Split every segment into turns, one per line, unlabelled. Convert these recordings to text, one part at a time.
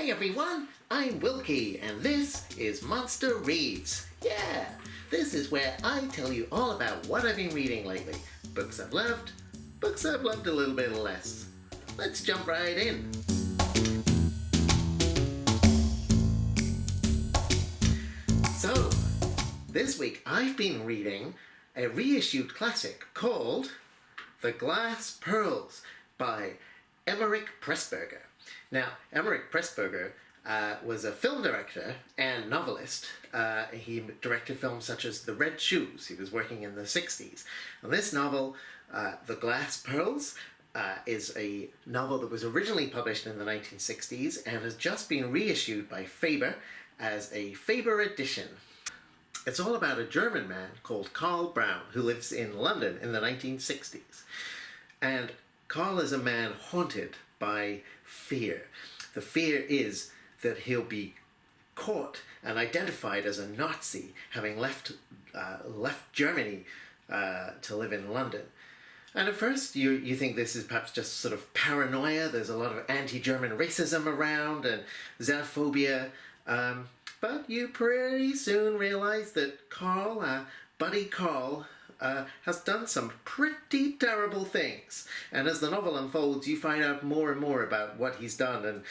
Hey everyone, I'm Wilky, and this is Monster Reads. Yeah, this is where I tell you all about what I've been reading lately. Books I've loved a little bit less. Let's jump right in. So, this week I've been reading a reissued classic called The Glass Pearls by Emeric Pressburger. Now, Emeric Pressburger was a film director and novelist. He directed films such as The Red Shoes. He was working in the 60s. And this novel, The Glass Pearls, is a novel that was originally published in the 1960s and has just been reissued by Faber as a Faber edition. It's all about a German man called Karl Braun who lives in London in the 1960s. And Karl is a man haunted by fear. The fear is that he'll be caught and identified as a Nazi, having left Germany to live in London. And at first you think this is perhaps just sort of paranoia. There's a lot of anti-German racism around and xenophobia. But you pretty soon realize that Karl, Buddy Karl, has done some pretty terrible things. And as the novel unfolds, you find out more and more about what he's done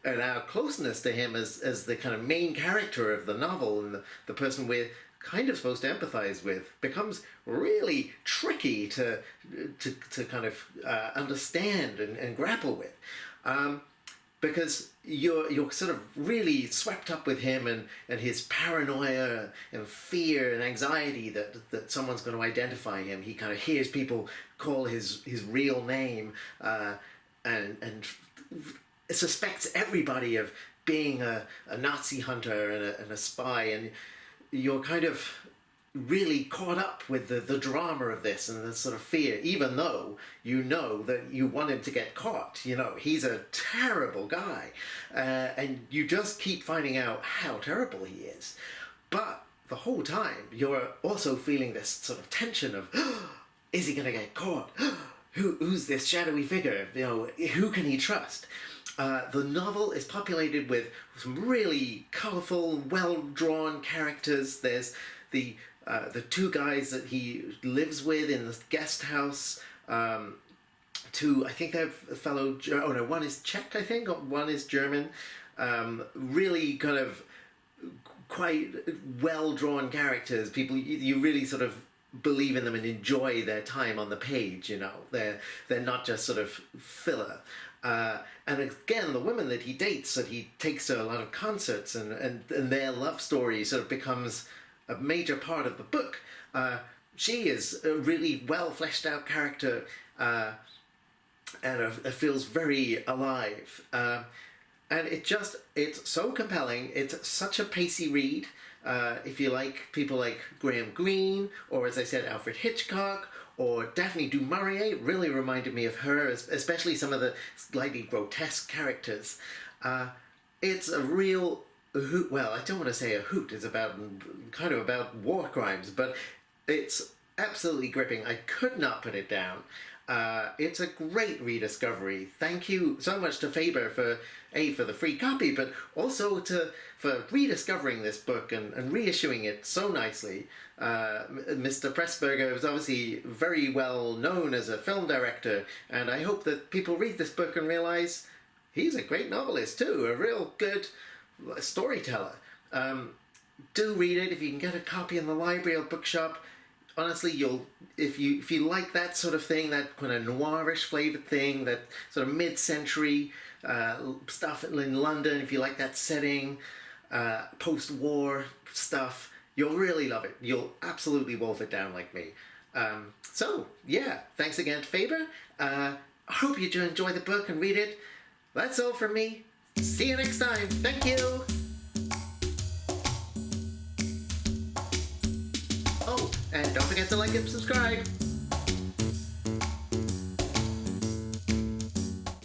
and our closeness to him as the kind of main character of the novel and the person we're kind of supposed to empathize with becomes really tricky to kind of understand and grapple with. Because you're sort of really swept up with him and his paranoia and fear and anxiety that someone's going to identify him. He kind of hears people call his real name and suspects everybody of being a Nazi hunter and a spy, and you're kind of really caught up with the drama of this and the sort of fear, even though you know that you want him to get caught. You know, he's a terrible guy, and you just keep finding out how terrible he is. But the whole time, you're also feeling this sort of tension of, is he going to get caught? Who's this shadowy figure? You know, who can he trust? The novel is populated with some really colourful, well-drawn characters. There's the two guys that he lives with in the guest house. Two, I think they're fellow. Oh no, one is Czech, I think. One is German. Really kind of quite well-drawn characters. People you really sort of believe in them and enjoy their time on the page. You know, they're not just sort of filler. And again, the women that he dates, that he takes to a lot of concerts, and their love story sort of becomes a major part of the book. She is a really well fleshed out character, and it feels very alive. And it's so compelling. It's such a pacey read. If you like people like Graham Greene, or as I said, Alfred Hitchcock, or Daphne du Maurier, it really reminded me of her, especially some of the slightly grotesque characters. It's a real hoot. Well, I don't want to say a hoot. It's about war crimes, but it's absolutely gripping. I could not put it down. It's a great rediscovery. Thank you so much to Faber for the free copy, but also for rediscovering this book and reissuing it so nicely. Mr. Pressburger is obviously very well known as a film director, and I hope that people read this book and realize he's a great novelist too, a real good storyteller. Do read it if you can get a copy in the library or bookshop. Honestly, if you like that sort of thing, that kind of noirish flavored thing, that sort of mid-century stuff in London, if you like that setting, post-war stuff, you'll really love it. You'll absolutely wolf it down like me. So, yeah, thanks again to Faber. I hope you enjoy the book and read it. That's all from me. See you next time. Thank you. Oh, and don't forget to like and subscribe.